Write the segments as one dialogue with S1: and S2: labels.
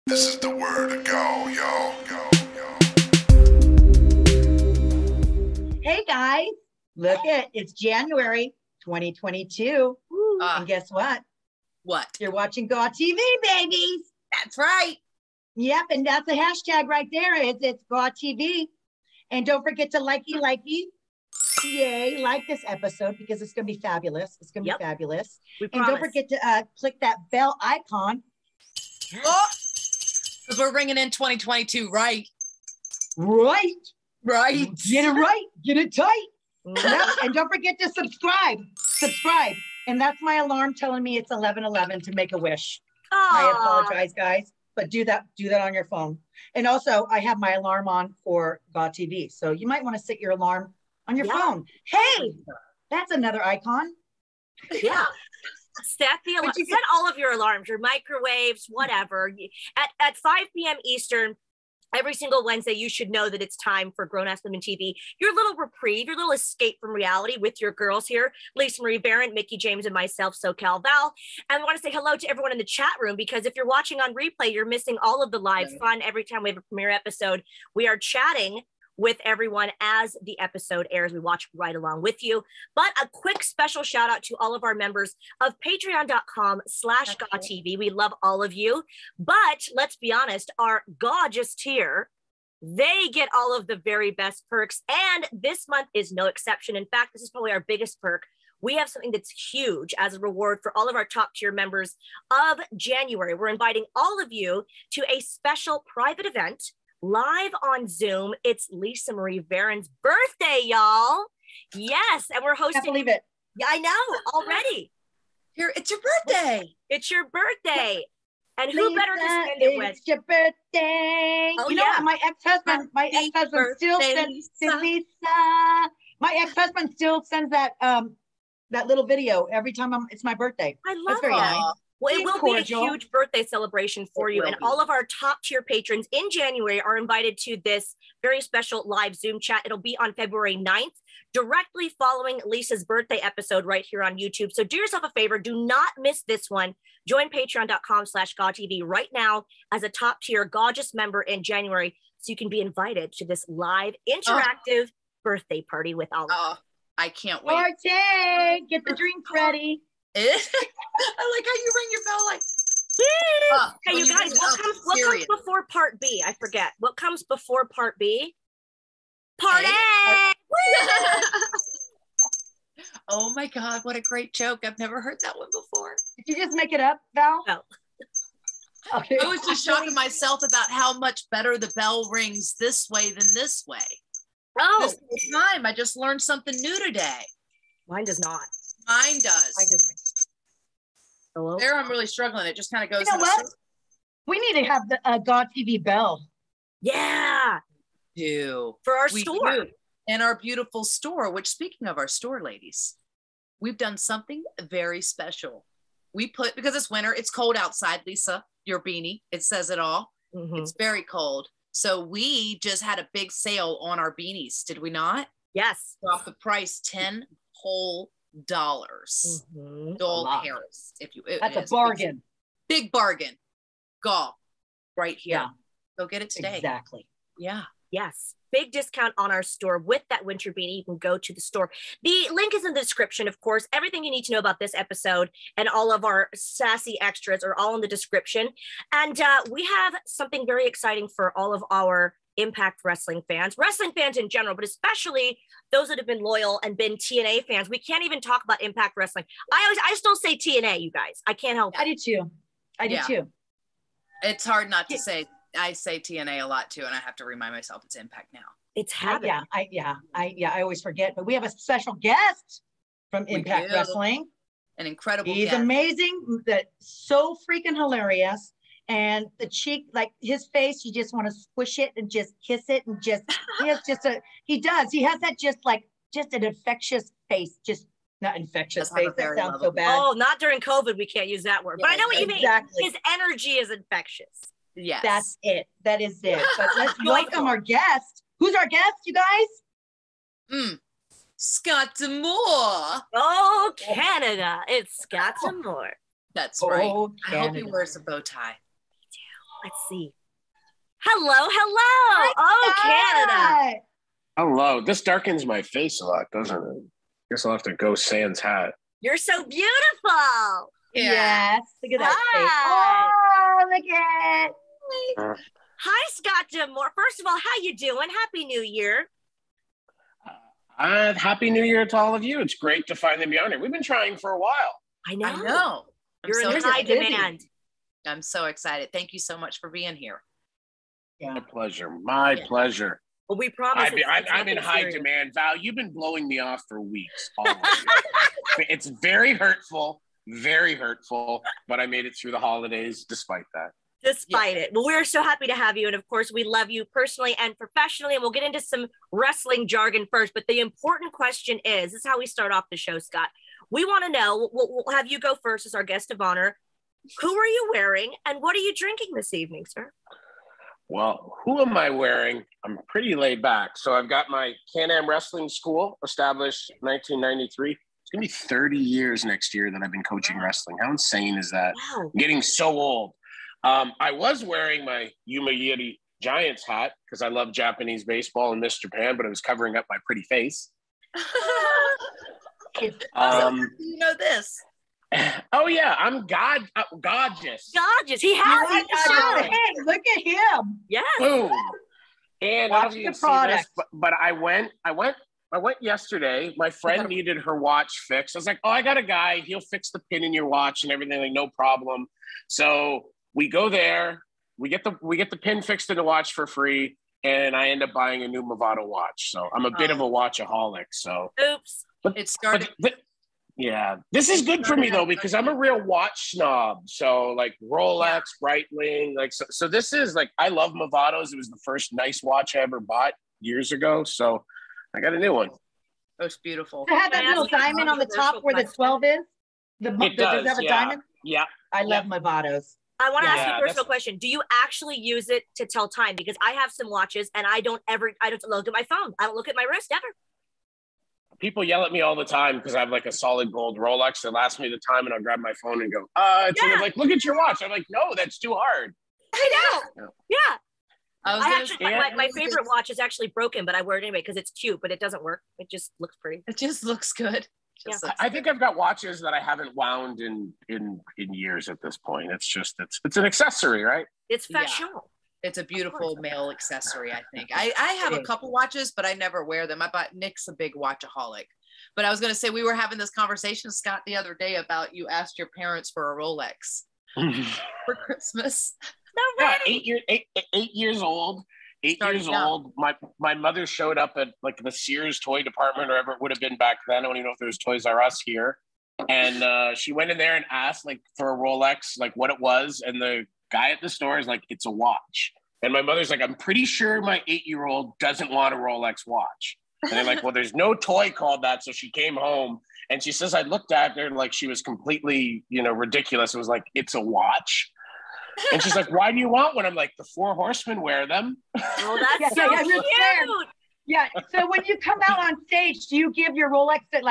S1: This is the word to go, y'all.
S2: Hey guys, look it's January 2022. And guess what?
S3: What?
S2: You're watching GAW TV, babies.
S3: That's right.
S2: Yep, and that's a hashtag right there. It's GAW TV. And don't forget to likey. Yay, like this episode because it's going to be fabulous. It's going to be fabulous. And don't forget to click that bell icon.
S3: Oh, because we're ringing in 2022, right?
S2: Right. Get it right. Get it tight. Yep. And don't forget to subscribe. And that's my alarm telling me it's 11:11 to make a wish. I apologize, guys, but do that on your phone. And also, I have my alarm on for GAW TV, so you might want to set your alarm on your phone. Hey, that's another icon.
S4: Yeah. Set the alarm. Set all of your alarms, your microwaves, whatever. At 5 p.m. Eastern, every single Wednesday, you should know that it's time for Grown Ass Women TV. Your little reprieve, your little escape from reality with your girls here, Lisa Marie Varon, Mickie James, and myself, SoCal Val. And I want to say hello to everyone in the chat room because if you're watching on replay, you're missing all of the live fun. Every time we have a premiere episode, we are chatting with everyone as the episode airs. We watch right along with you. But a quick special shout out to all of our members of patreon.com/GawTV. We love all of you. But let's be honest, our gorgeous tier, they get all of the very best perks. And this month is no exception. In fact, this is probably our biggest perk. We have something that's huge as a reward for all of our top tier members of January. We're inviting all of you to a special private event live on Zoom. It's Lisa Marie Varon's birthday, y'all. Yes, and we're hosting.
S2: I can't believe it.
S4: Yeah, I know already.
S3: It's your birthday.
S4: It's your birthday. And who
S2: Lisa,
S4: better to spend it with?
S2: It's your birthday.
S4: Oh,
S2: you know, my ex-husband still sends Lisa. My ex-husband still sends that little video every time it's my birthday.
S4: I love
S2: That's very nice.
S4: Well, it will
S2: cordial.
S4: be a huge birthday celebration for you. And all of our top tier patrons in January are invited to this very special live Zoom chat. It'll be on February 9th, directly following Lisa's birthday episode right here on YouTube. So do yourself a favor. Do not miss this one. Join patreon.com/GawTV right now as a top tier gorgeous member in January so you can be invited to this live interactive birthday party with all of us.
S3: I can't wait.
S2: Party! Get the drinks ready.
S3: I like how you ring your bell like.
S4: Hey, you guys, what comes before part B? I forget. What comes before part B? Part A!
S3: Oh my God, what a great joke. I've never heard that one before.
S2: Did you just make it up, Val?
S4: No.
S2: Okay.
S3: I was just shocking myself about how much better the bell rings this way than this way.
S4: Oh.
S3: This whole time, I just learned something new today.
S4: Mine does not.
S3: Mine does.
S4: Hello?
S3: There, I'm really struggling. It just kind of goes.
S2: You know what? We need to have the GAW TV bell.
S4: Yeah. For our store.
S3: Do. And our beautiful store, which speaking of our store, ladies, we've done something very special. We put, because it's winter, it's cold outside, Lisa, your beanie, it says it all. Mm-hmm. It's very cold. So we just had a big sale on our beanies, did we not?
S4: Yes.
S3: Off the price, $10 whole. Doll Harris.
S2: That's a bargain.
S3: Big bargain. GAW right here.
S2: Yeah.
S3: Go get it today.
S2: Exactly.
S3: Yeah.
S4: Yes. Big discount on our store with that winter beanie. You can go to the store. The link is in the description, of course. Everything you need to know about this episode and all of our sassy extras are all in the description. And we have something very exciting for all of our Impact Wrestling fans in general, but especially those that have been loyal and been TNA fans. We can't even talk about Impact Wrestling. I still say TNA, you guys. I can't help it.
S2: I do too.
S3: It's hard not to say. I say TNA a lot too, and I have to remind myself it's Impact now.
S4: It's habit.
S2: I always forget, but we have a special guest from Impact Wrestling.
S3: An incredible
S2: He's
S3: guest.
S2: Amazing, that so freaking hilarious. And the cheek, like his face, you just want to squish it and just kiss it and just, he has that just an infectious face, just not infectious face. That sounds so bad.
S4: Oh, not during COVID, we can't use that word, but I know what you mean. His energy is infectious.
S3: Yes.
S2: That's it. That is it. But let's welcome our guest. Who's our guest, you guys?
S3: Scott D'Amore.
S4: Oh, Canada. It's Scott D'Amore.
S3: That's right.
S2: Oh,
S3: I hope he wears a bow tie.
S4: Let's see. Hello. Canada.
S5: Hello. This darkens my face a lot, doesn't it? Guess I'll have to go sans hat.
S4: You're so beautiful.
S2: Yes. Look at that face.
S4: Hi.
S2: Oh, look at it.
S4: Hi, Scott Demore. First of all, how you doing? Happy New Year.
S5: Happy New Year to all of you. It's great to finally be on here. We've been trying for a while.
S4: I know.
S3: I'm
S4: You're in high demand.
S3: I'm so excited. Thank you so much for being here.
S2: Yeah.
S5: My pleasure. My pleasure.
S4: Well, we promise.
S5: I'm in high demand. Val, you've been blowing me off for weeks. It's very hurtful, but I made it through the holidays despite that.
S4: Despite it. Well, we're so happy to have you. And of course, we love you personally and professionally. And we'll get into some wrestling jargon first. But the important question is, this is how we start off the show, Scott. We want to know, we'll have you go first as our guest of honor. Who are you wearing and what are you drinking this evening, sir?
S5: Well, who am I wearing? I'm pretty laid back. So I've got my Can-Am Wrestling School, established 1993. It's going to be 30 years next year that I've been coaching wrestling. How insane is that?
S4: Wow.
S5: I'm getting so old. I was wearing my Yomiuri Giants hat because I love Japanese baseball and miss Japan, but it was covering up my pretty face.
S3: You know this.
S5: Oh yeah, I'm gorgeous.
S4: Gorgeous. He has it.
S2: Hey, look at him.
S4: Yes.
S5: Boom. And I don't
S2: Watch
S5: know if
S2: the
S5: you can see
S2: product.
S5: this, but I went yesterday. My friend needed her watch fixed. I was like, oh, I got a guy. He'll fix the pin in your watch and everything. Like, no problem. So we go there. We get the pin fixed in the watch for free, and I end up buying a new Movado watch. So I'm a bit of a watchaholic. So
S4: Oops.
S3: It started.
S5: Yeah, this is good for me though because I'm a real watch snob. So like Rolex, Breitling, like so this is like I love Movados. It was the first nice watch I ever bought years ago. So I got a new one.
S3: It's beautiful.
S2: Does it have that little diamond on the top where the 12 is?
S5: It
S2: does it have a diamond?
S5: Yeah.
S2: I love Movados.
S4: I want to ask you
S5: Yeah,
S4: a personal question. Do you actually use it to tell time? Because I have some watches and I don't look at my phone. I don't look at my wrist ever.
S5: People yell at me all the time because I have like a solid gold Rolex. They'll ask me the time and I'll grab my phone and go, and they're like, look at your watch. I'm like, no, that's too hard.
S4: I know. Yeah.
S3: I
S4: my favorite watch is actually broken, but I wear it anyway because it's cute, but it doesn't work. It just looks pretty.
S3: It just looks good.
S5: I think I've got watches that I haven't wound in years at this point. It's an accessory, right?
S4: It's fashion.
S3: It's a beautiful male accessory, I think. I have a couple watches, but I never wear them. Nick's a big watchaholic. But I was going to say, we were having this conversation, Scott, the other day about you asked your parents for a Rolex for Christmas.
S5: Yeah, 8 years old. 8 years old. My mother showed up at like the Sears toy department or whatever it would have been back then. I don't even know if there was Toys R Us here. And she went in there and asked like for a Rolex, like what it was. And the guy at the store is like, it's a watch. And my mother's like, I'm pretty sure my 8-year-old doesn't want a Rolex watch. And they're like, well, there's no toy called that. So she came home and she says, I looked at her like she was completely, ridiculous. It was like, it's a watch. And she's like, why do you want one? I'm like, the 4 horsemen wear them.
S4: Oh, that's so cute.
S2: Yeah. So when you come out on stage, do you give your Rolex that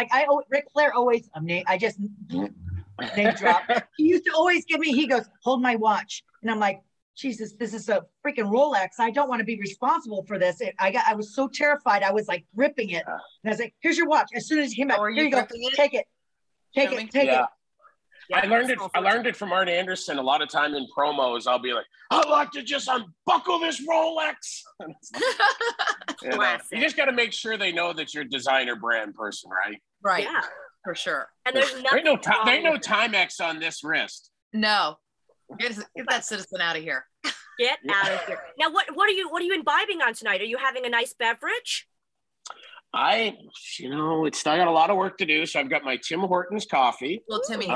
S2: Ric Flair always, I just name drop. He used to always give me, he goes, hold my watch. And I'm like, Jesus, this is a freaking Rolex. I don't want to be responsible for this. I was so terrified. I was like gripping it. And I was like, here's your watch. As soon as he came back, here you go. Take it. Take it.
S5: Yeah, I learned it from Art Anderson. A lot of time in promos, I'll be like, I'd like to just unbuckle this Rolex. You just got to make sure they know that you're a designer brand person, right?
S3: Right. Yeah, for sure.
S4: And there's nothing
S5: there ain't no Timex on this wrist.
S3: No. Get that citizen out of here.
S4: Get out of here. Now, what are you imbibing on tonight? Are you having a nice beverage?
S5: I got a lot of work to do. So I've got my Tim Hortons coffee.
S3: Well, Timmy,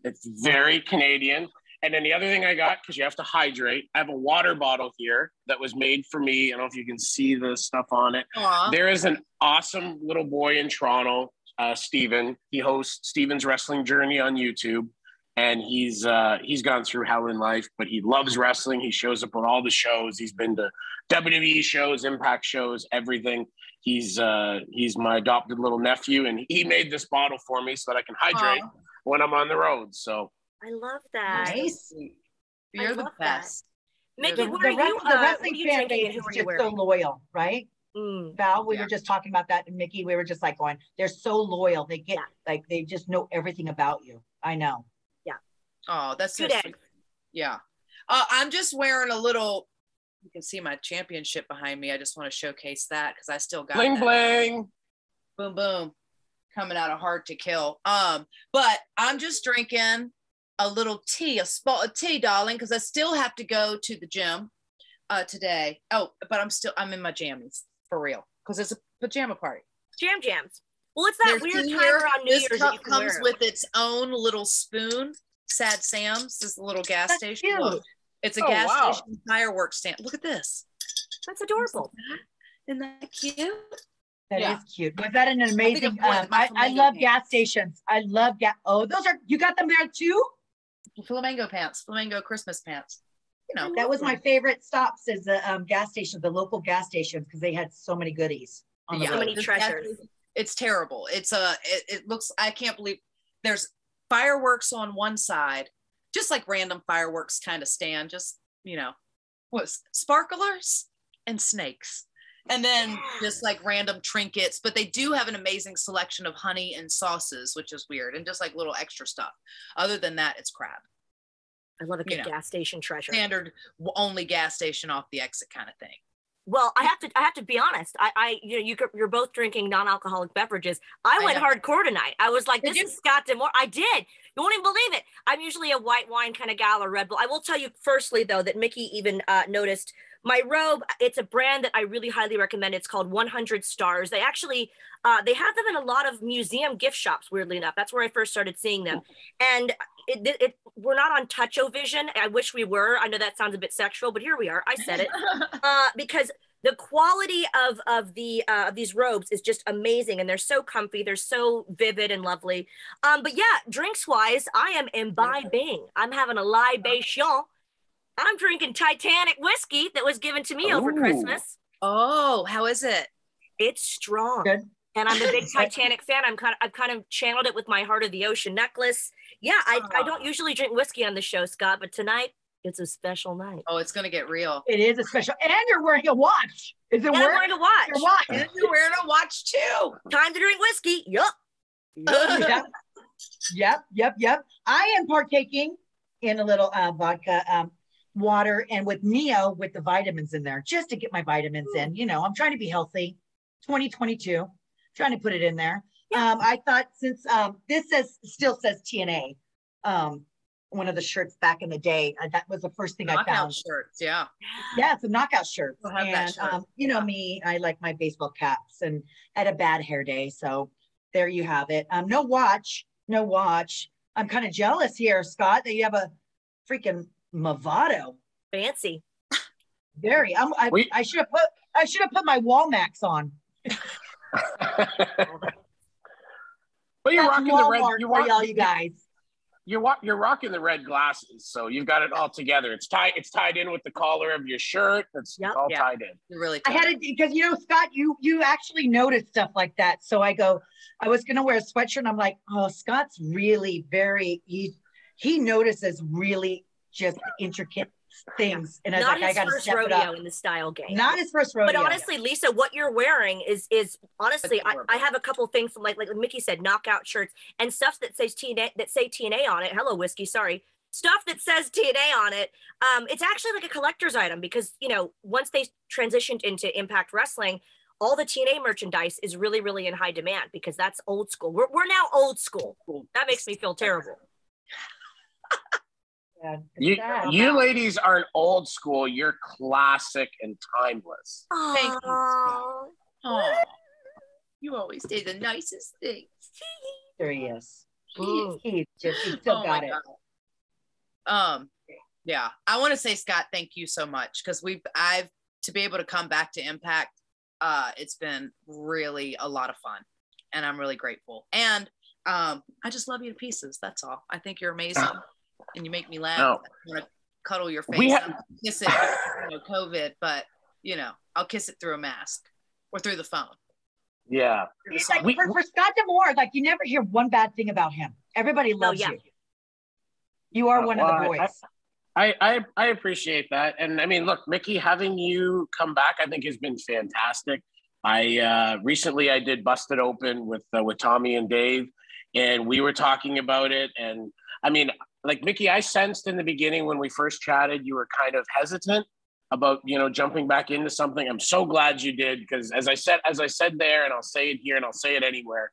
S5: it's very Canadian. And then the other thing I got, because you have to hydrate, I have a water bottle here that was made for me. I don't know if you can see the stuff on it.
S3: Aww.
S5: There is an awesome little boy in Toronto, Steven. He hosts Steven's Wrestling Journey on YouTube. And he's gone through hell in life, but he loves wrestling. He shows up on all the shows. He's been to WWE shows, Impact shows, everything. He's my adopted little nephew, and he made this bottle for me so that I can hydrate when I'm on the road. So
S4: I love that.
S2: Nice.
S3: You're the best.
S4: Mickie,
S2: The,
S4: what
S2: the,
S4: are
S2: rest,
S4: you,
S2: the wrestling
S4: what are you
S2: fan
S4: drinking
S2: base
S4: and who
S2: is
S4: are you
S2: just
S4: wearing?
S2: so loyal, right? Val, we
S3: Yeah.
S2: were just talking about that, and Mickie, we were just like going, they're so loyal. They get like they just know everything about you. I know.
S4: Yeah.
S3: Oh, that's so
S4: Good
S3: sweet.
S4: egg.
S3: Yeah. I'm just wearing a little. You can see my championship behind me. I just want to showcase that because I still got
S5: Bling
S3: that.
S5: bling.
S3: Boom boom, coming out of Hard to Kill. But I'm just drinking a little tea, a tea, darling, because I still have to go to the gym today. Oh, but I'm in my jammies for real because it's a pajama party.
S4: Jams. Well, it's that
S3: There's
S4: weird
S3: tea
S4: time
S3: here.
S4: around New
S3: This
S4: Year's that
S3: cup
S4: you can
S3: comes
S4: wear.
S3: with its own little spoon. Sad Sam's, this little gas
S2: That's
S3: station.
S2: cute.
S3: Look, it's a
S5: Oh,
S3: gas
S5: wow.
S3: station fireworks stand. Look at this.
S4: That's adorable.
S3: Isn't that cute?
S2: That is
S3: Yeah.
S2: cute. Was that an amazing?
S3: I'm going with my
S2: I
S3: flamingo
S2: love
S3: pants.
S2: gas stations. I love Oh, those are you got them there too?
S3: Flamingo pants, flamingo Christmas pants. You know,
S2: That was my favorite stops is the gas station, the local gas stations, because they had so many goodies on the
S3: yeah,
S4: So many
S2: road.
S3: this
S4: treasures.
S3: It's terrible. It's it looks. I can't believe there's fireworks on one side, just like random fireworks kind of stand. Just what sparklers and snakes, and then just like random trinkets. But they do have an amazing selection of honey and sauces, which is weird, and just like little extra stuff. Other than that, it's crap.
S4: I love a good gas station treasure.
S3: Standard only gas station off the exit kind of thing.
S4: Well, I have to be honest. You're both drinking non-alcoholic beverages. I went
S3: know.
S4: hardcore tonight. I was like,
S3: Did
S4: this
S3: you?
S4: is Scott Demore. I did. You won't even believe it. I'm usually a white wine kind of gal or Red Bull. I will tell you firstly, though, that Mickie even noticed my robe. It's a brand that I really highly recommend. It's called 100 Stars. They actually, they have them in a lot of museum gift shops, weirdly enough. That's where I first started seeing them. And we're not on Touch-O-Vision. I wish we were. I know that sounds a bit sexual, but here we are. I said it. Because the quality of these robes is just amazing, and they're so comfy. They're so vivid and lovely. But yeah, drinks wise, I am imbibing. I'm having a libation. I'm drinking Titanic whiskey that was given to me over
S5: Ooh.
S4: Christmas.
S3: Oh, how is it?
S4: It's strong.
S2: Good.
S4: And I'm a big Titanic fan. I've kind of channeled it with my Heart of the Ocean necklace. Yeah, I don't usually drink whiskey on the show, Scott, but tonight it's a special night.
S3: Oh, it's gonna get real.
S2: It is a special, and you're wearing a watch. Is it
S4: And I'm
S2: work?
S4: wearing a watch.
S2: Your watch.
S3: And you're wearing a watch too.
S4: Time to drink whiskey. Yup.
S2: Yep. I am partaking in a little vodka, water, and with Neo with the vitamins in there, just to get my vitamins in. I'm trying to be healthy. 2022, trying to put it in there. I thought since this still says TNA, one of the shirts back in the day, that was the first thing I
S3: Knockout
S2: found.
S3: shirts, yeah.
S2: Yeah, it's a knockout shirt.
S3: We'll have that
S2: And
S3: shirt.
S2: me, I like my baseball caps, and I had a bad hair day, so there you have it. No watch. I'm kind of jealous here, Scott, that you have a freaking Movado.
S4: Fancy.
S2: Very. I should have put my Walmax on.
S5: But you're
S2: That's
S5: rocking the red.
S2: Walmart for y'all, you guys.
S5: You're rocking the red glasses, so you've got it all together. It's tied in with the collar of your shirt. It's all tied in.
S3: You're really
S2: I had it because Scott, you actually noticed stuff like that. So I was gonna wear a sweatshirt, and I'm like, oh, Scott's really very he notices really just intricate things. And I was
S4: Not
S2: like, I
S4: his
S2: gotta
S4: first
S2: step it
S4: rodeo
S2: up.
S4: in the style game.
S2: Not his first rodeo.
S4: But honestly, Lisa, what you're wearing is honestly,
S3: Adorable.
S4: I have a couple things from like Mickie said, knockout shirts and stuff that says TNA, that say TNA on it. Hello, whiskey. Sorry. Stuff that says TNA on it. It's actually like a collector's item because, once they transitioned into Impact Wrestling, all the TNA merchandise is really, really in high demand because that's old school. We're now old school. That makes me feel terrible.
S2: Yeah,
S5: You ladies aren't old school. You're classic and timeless.
S3: Thank you,
S4: Aww.
S3: Oh, you always say the nicest things.
S2: there he is.
S4: Mm.
S2: He still got it.
S3: God. Yeah, I want to say, Scott, thank you so much because I've to be able to come back to Impact. It's been really a lot of fun, and I'm really grateful. And I just love you to pieces. That's all. I think you're amazing, and you make me laugh.
S5: No.
S3: I want to cuddle your face, kiss it. COVID, but I'll kiss it through a mask or through the phone.
S5: Yeah.
S2: It's like for Scott Demore, like you never hear one bad thing about him. Everybody loves you. You are one of the boys.
S5: I appreciate that. And I mean, look, Mickie, having you come back, I think has been fantastic. Recently I did Busted Open with Tommy and Dave, and we were talking about it. And I mean, like Mickie, I sensed in the beginning when we first chatted, you were kind of hesitant about, jumping back into something. I'm so glad you did, because as I said there, and I'll say it here and I'll say it anywhere,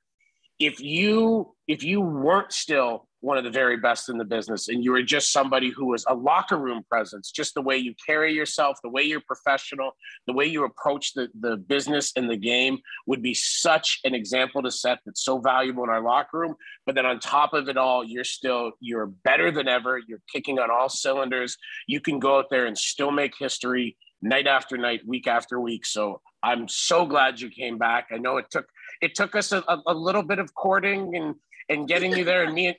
S5: if you weren't still one of the very best in the business and you were just somebody who was a locker room presence, just the way you carry yourself, the way you're professional, the way you approach the business and the game would be such an example to set that's so valuable in our locker room. But then on top of it all, you're better than ever. You're kicking on all cylinders. You can go out there and still make history night after night, week after week. So I'm so glad you came back. I know it took us a little bit of courting and getting you there. And me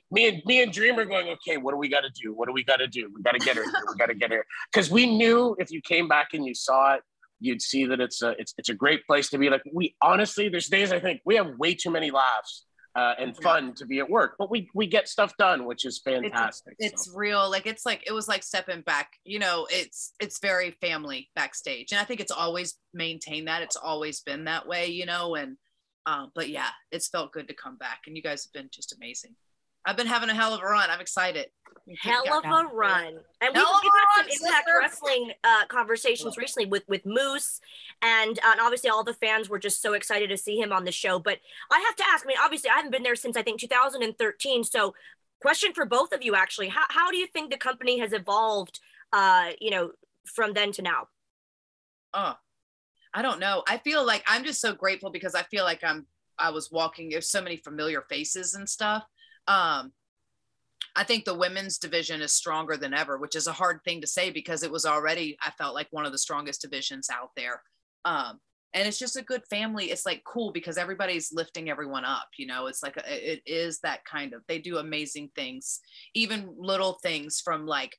S5: and Dreamer going, okay, what do we got to do? What do we got to do? We got to get her here. We got to get her. Because we knew if you came back and you saw it, you'd see that it's a great place to be. Like, we honestly, there's days I think we have way too many laughs and fun to be at work, but we get stuff done, which is fantastic.
S3: It's real. It was like stepping back, it's very family backstage. And I think it's always maintained that. It's always been that way, but yeah, it's felt good to come back, and you guys have been just amazing. I've been having a hell of a run. I'm excited.
S4: Hell of a run. And we've had some Impact Wrestling conversations recently with Moose, and obviously all the fans were just so excited to see him on the show. But I have to ask, obviously I haven't been there since I think 2013. So question for both of you, actually, how do you think the company has evolved, from then to now?
S3: I don't know. I feel like I'm just so grateful because I feel like I was walking, there's so many familiar faces and stuff. I think the women's division is stronger than ever, which is a hard thing to say because it was already, I felt like, one of the strongest divisions out there. And it's just a good family. It's like cool because everybody's lifting everyone up. It's like, it is that kind of, they do amazing things, even little things from like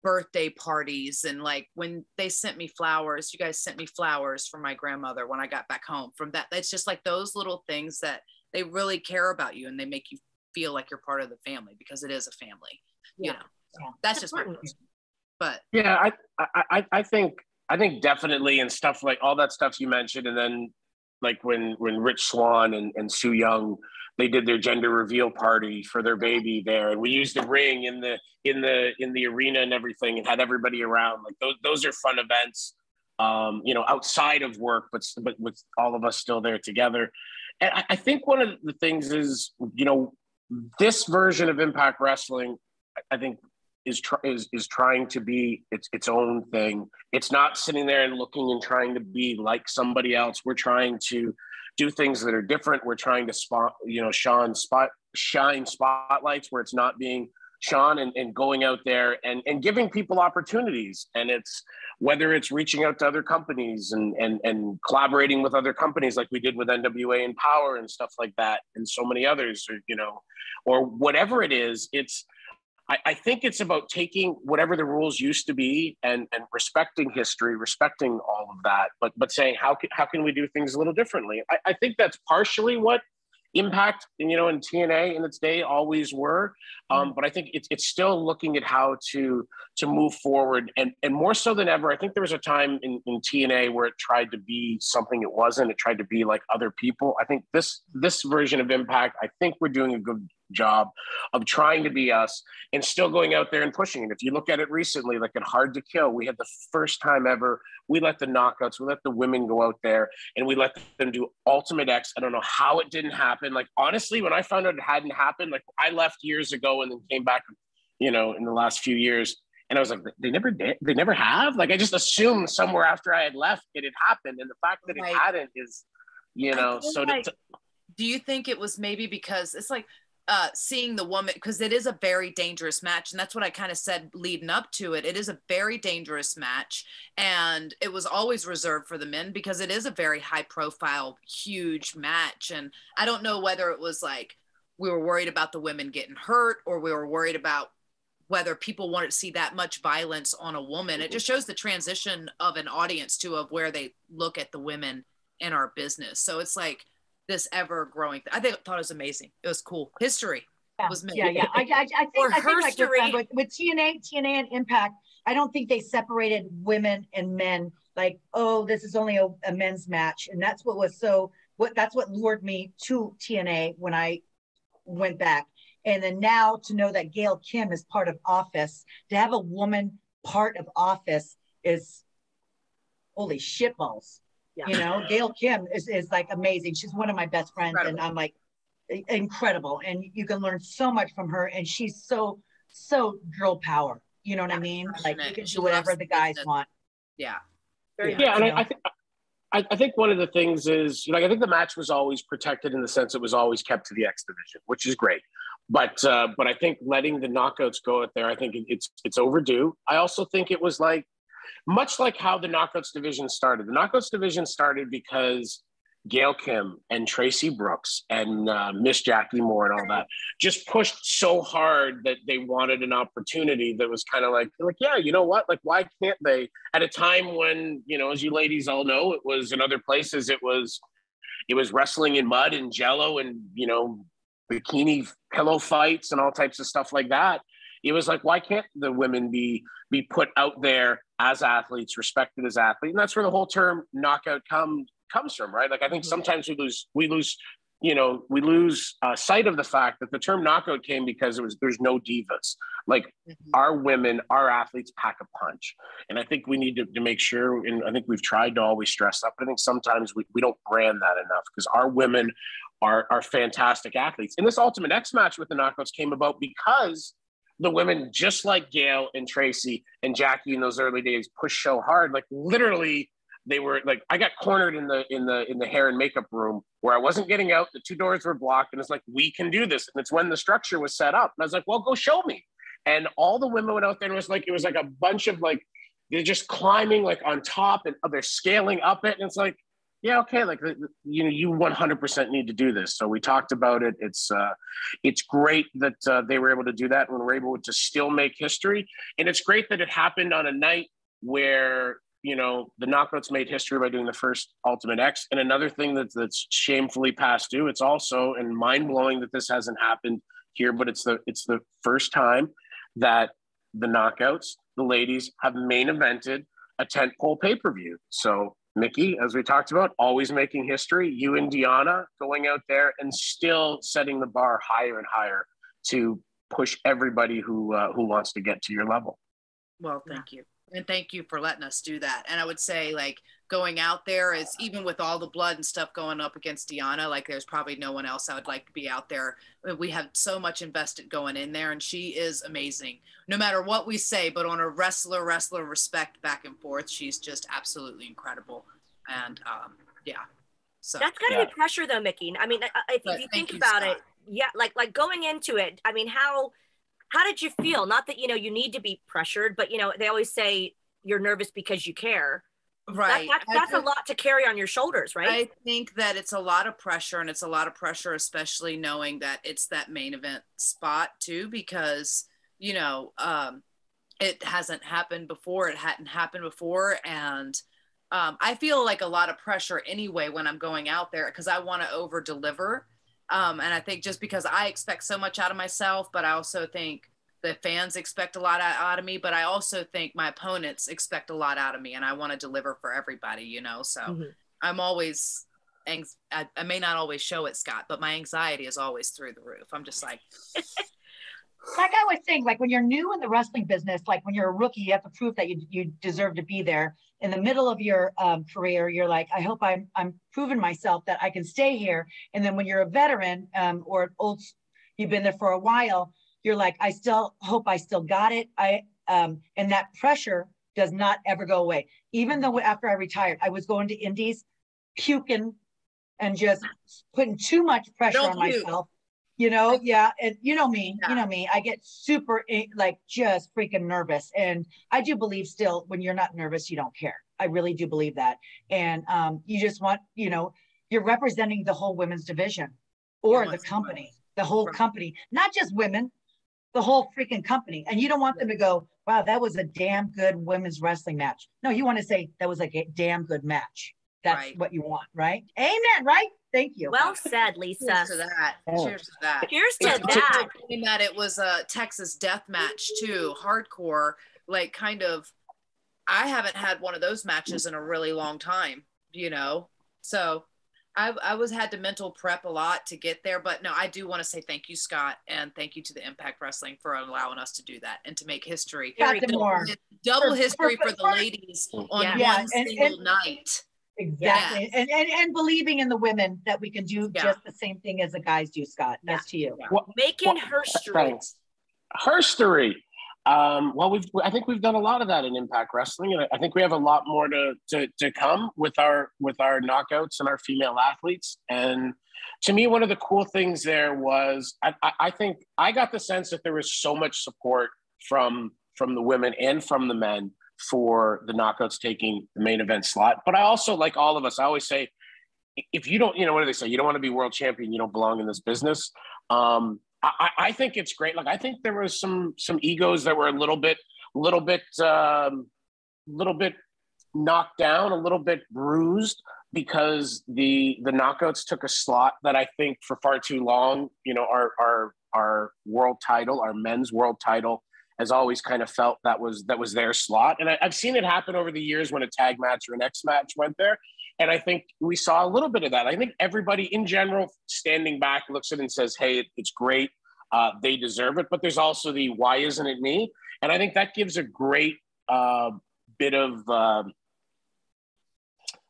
S3: birthday parties. And like when they sent me flowers, you guys sent me flowers for my grandmother when I got back home from that. It's just like those little things that they really care about you and they make you feel like you're part of the family because it is a family. That's just my question. But
S5: yeah, I think definitely, and stuff like all that stuff you mentioned, and then like when Rich Swann and Sue Young, they did their gender reveal party for their baby there, and we used the ring in the arena and everything, and had everybody around. Like those are fun events, outside of work, but with all of us still there together. And I think one of the things is, this version of Impact Wrestling, I think, is trying to be its own thing. It's not sitting there and looking and trying to be like somebody else. We're trying to do things that are different. We're trying to shine spotlights where it's not being shone, and going out there and giving people opportunities. And it's whether it's reaching out to other companies and collaborating with other companies like we did with NWA and Power and stuff like that, and so many others, or whatever it is. I think it's about taking whatever the rules used to be and respecting history, respecting all of that, but saying, how can we do things a little differently? I think that's partially what Impact, and TNA in its day always were. But I think it's still looking at how to move forward, and more so than ever. I think there was a time in TNA where it tried to be something it wasn't. It tried to be like other people. I think this version of Impact, I think we're doing a good job of trying to be us and still going out there and pushing it. If you look at it recently, like at Hard to Kill, we had the first time ever, we let the knockouts, we let the women go out there and we let them do Ultimate X. I don't know how it didn't happen. Like, honestly, when I found out it hadn't happened, like I left years ago and then came back, in the last few years. And I was like, they never did. They never have. Like, I just assumed somewhere after I had left it had happened. And the fact that it hadn't is, so like,
S3: do you think it was maybe because it's like, seeing the woman, because it is a very dangerous match, and that's what I kind of said leading up to it. It is a very dangerous match, and it was always reserved for the men because it is a very high profile, huge match. And I don't know whether it was like we were worried about the women getting hurt, or we were worried about whether people wanted to see that much violence on a woman. It just shows the transition of an audience of where they look at the women in our business. So it's like this ever growing. I thought it was amazing. It was cool. History. was me.
S2: Yeah. I think like with TNA and Impact, I don't think they separated women and men. Like, oh, this is only a men's match, and that's what lured me to TNA when I went back. And then now to know that Gail Kim is part of Office, to have a woman part of Office is holy shitballs. Yeah. You know, Gail Kim is like amazing. She's one of my best friends, and I'm like incredible. And you can learn so much from her. And she's so girl power. You know what I mean? Like you can do whatever the guys want.
S3: Yeah.
S5: Yeah, and I think one of the things is, I think the match was always protected in the sense it was always kept to the X division, which is great. But I think letting the knockouts go out there, I think it's overdue. I also think it was like, much like how the knockouts division started. The knockouts division started because Gail Kim and Tracy Brooks and Miss Jackie Moore and all that just pushed so hard that they wanted an opportunity that was kind of like, yeah, you know what? Like, why can't they? At a time when, as you ladies all know, it was in other places, it was wrestling in mud and jello and, bikini pillow fights and all types of stuff like that. It was like, why can't the women be put out there as athletes, respected as athletes? And that's where the whole term knockout comes from, right? Like, I think sometimes we lose sight of the fact that the term knockout came because there's no divas. Like our women, our athletes pack a punch. And I think we need to make sure, and I think we've tried to always stress that, but I think sometimes we don't brand that enough because our women are fantastic athletes. And this Ultimate X match with the knockouts came about because the women, just like Gail and Tracy and Jackie in those early days, pushed so hard. Like literally, they were like, I got cornered in the hair and makeup room where I wasn't getting out. The two doors were blocked, and it's like, we can do this. And it's when the structure was set up. And I was like, well, go show me. And all the women went out there, and it was like a bunch of like, they're just climbing like on top, and they're scaling up it. And it's like, yeah, okay, like you 100% need to do this. So we talked about it. It's great that they were able to do that, and we're able to still make history. And it's great that it happened on a night where the knockouts made history by doing the first Ultimate X. And another thing that's shamefully past due, it's also, and mind blowing that this hasn't happened here, but it's the first time that the knockouts, the ladies, have main evented a tentpole pay-per-view. So Mickie, as we talked about, always making history. You and Deanna going out there and still setting the bar higher and higher to push everybody who wants to get to your level.
S3: Well, thank you. And thank you for letting us do that. And I would say, like, going out there is, even with all the blood and stuff going up against Deanna, like, there's probably no one else I would like to be out there. We have so much invested going in there, and she is amazing. No matter what we say, but on a wrestler respect back and forth, she's just absolutely incredible. And yeah. So
S4: that's gotta be pressure though, Mickie. I mean, if you think about it, yeah, like going into it, I mean, how did you feel? Not that, you need to be pressured, but, they always say you're nervous because you care.
S3: Right.
S4: That's a lot to carry on your shoulders, right?
S3: I think that it's a lot of pressure, and it's a lot of pressure, especially knowing that it's that main event spot too, because, it hasn't happened before. It hadn't happened before. And I feel like a lot of pressure anyway when I'm going out there because I want to over deliver. And I think just because I expect so much out of myself, but I also think the fans expect a lot out of me, but I also think my opponents expect a lot out of me, and I want to deliver for everybody, so I'm always, I may not always show it, Scott, but my anxiety is always through the roof. I'm just like,
S2: like I was saying, like when you're new in the wrestling business, like when you're a rookie, you have to prove that you deserve to be there. In the middle of your career, you're like, I hope I'm proving myself that I can stay here. And then when you're a veteran or old, you've been there for a while, you're like, I still hope I still got it. And that pressure does not ever go away. Even though after I retired, I was going to indies, puking and just putting too much pressure on myself. Yeah. And you know me, I get super like just freaking nervous. And I do believe still when you're not nervous, you don't care. I really do believe that. And you just want, you're representing the whole women's division or the company, the whole company, not just women, the whole freaking company. And you don't want them to go, wow, that was a damn good women's wrestling match. No, you want to say that was like a damn good match. that's what you want, right? Amen, right? Thank you.
S4: Well said, Lisa.
S3: Cheers to that. Cheers to that.
S4: Cheers to that.
S3: That it was a Texas death match too, hardcore, like kind of. I haven't had one of those matches in a really long time, you know. So I was had to mental prep a lot to get there, but no, I do want to say thank you, Scott, and thank you to the Impact Wrestling for allowing us to do that and to make history. Double history for the ladies on one single night.
S2: Exactly. Yes. And believing in the women that we can do just the same thing as the guys do, Scott. That's to you.
S4: Making history.
S5: History. I think we've done a lot of that in Impact Wrestling, and I think we have a lot more to come with our knockouts and our female athletes. And to me, one of the cool things there was I think I got the sense that there was so much support from the women and from the men for the knockouts taking the main event slot. But I also, like all of us, I always say, if you don't, what do they say? You don't want to be world champion, you don't belong in this business. I think it's great. Like, I think there was some egos that were a little bit knocked down, a little bit bruised, because the knockouts took a slot that I think for far too long, our world title, our men's world title, has always kind of felt that was their slot. And I've seen it happen over the years when a tag match or an X match went there. And I think we saw a little bit of that. I think everybody in general standing back looks at it and says, hey, it's great. They deserve it. But there's also the why isn't it me? And I think that gives a great bit of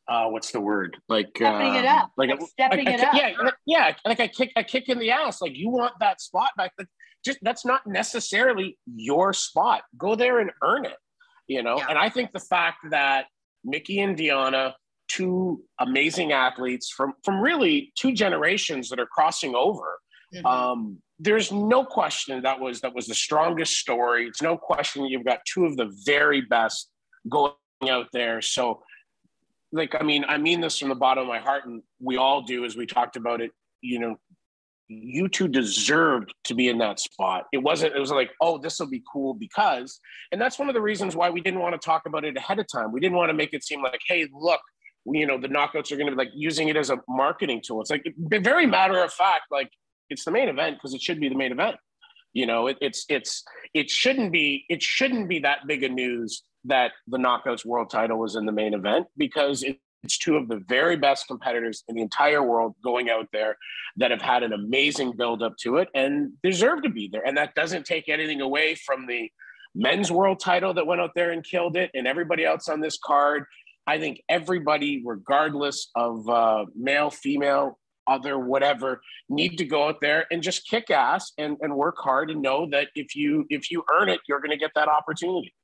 S5: what's the word? Like
S2: stepping it up. Like stepping it up.
S5: Yeah. Like a kick in the ass. Like, you want that spot back. But just that's not necessarily your spot. Go there and earn it. Yeah. And I think the fact that Mickie and Deonna, two amazing athletes from really two generations that are crossing over. Mm-hmm. There's no question that was the strongest story. It's no question you've got two of the very best going out there. So, like, I mean this from the bottom of my heart, and we all do, as we talked about it. You two deserved to be in that spot. It was like, oh, this will be cool because, and that's one of the reasons why we didn't want to talk about it ahead of time. We didn't want to make it seem like, hey, look, the knockouts are going to be like using it as a marketing tool. It's like very matter of fact, like, it's the main event because it should be the main event. It shouldn't be that big a news that the knockouts world title was in the main event, because it's two of the very best competitors in the entire world going out there that have had an amazing build up to it and deserve to be there. And that doesn't take anything away from the men's world title that went out there and killed it, and everybody else on this card. I think everybody, regardless of male, female, other, whatever, need to go out there and just kick ass and work hard and know that if you earn it, you're going to get that opportunity.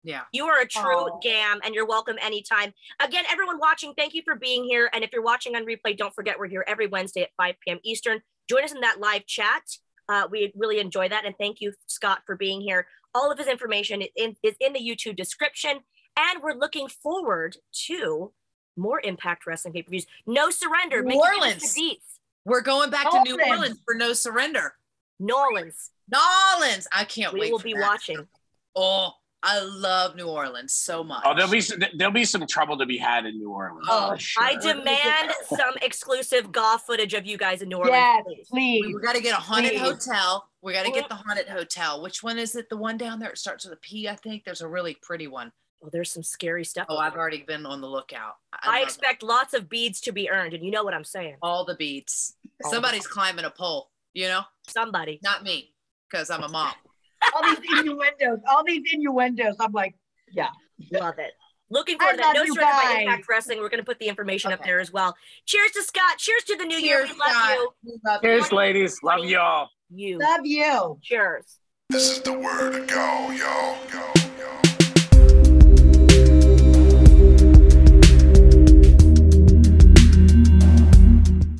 S4: Yeah. You are a true GAM, and you're welcome anytime. Again, everyone watching, thank you for being here. And if you're watching on replay, don't forget we're here every Wednesday at 5 p.m. Eastern. Join us in that live chat. We really enjoy that. And thank you, Scott, for being here. All of his information is in the YouTube description. And we're looking forward to more Impact Wrestling pay-per-views. No Surrender.
S3: New Orleans. We're going back to New Orleans for No Surrender.
S4: Nolans.
S3: I can't wait.
S4: We will be watching.
S3: Oh, I love New Orleans so much.
S5: Oh, there'll be some trouble to be had in New Orleans.
S4: Oh, sure. I demand some exclusive GAW footage of you guys in New Orleans. Yes,
S2: please.
S3: We got to get a haunted hotel. We got to get the haunted hotel. Which one is it? The one down there? It starts with a P, I think. There's a really pretty one.
S4: Oh, there's some scary stuff.
S3: Oh, I've already been on the lookout.
S4: I expect lots of beads to be earned, and you know what I'm saying.
S3: All the beads. Somebody's climbing a pole,
S4: Somebody.
S3: Not me, because I'm a mom.
S2: all these innuendos. I'm like, yeah.
S4: Love it. Looking forward to that. No Surrender by Impact Wrestling. We're going to put the information up there as well. Cheers to Scott. Cheers to the new year. We love you.
S5: Cheers, ladies. Love y'all.
S2: Love you.
S4: Cheers.
S1: This is the word to go, y'all.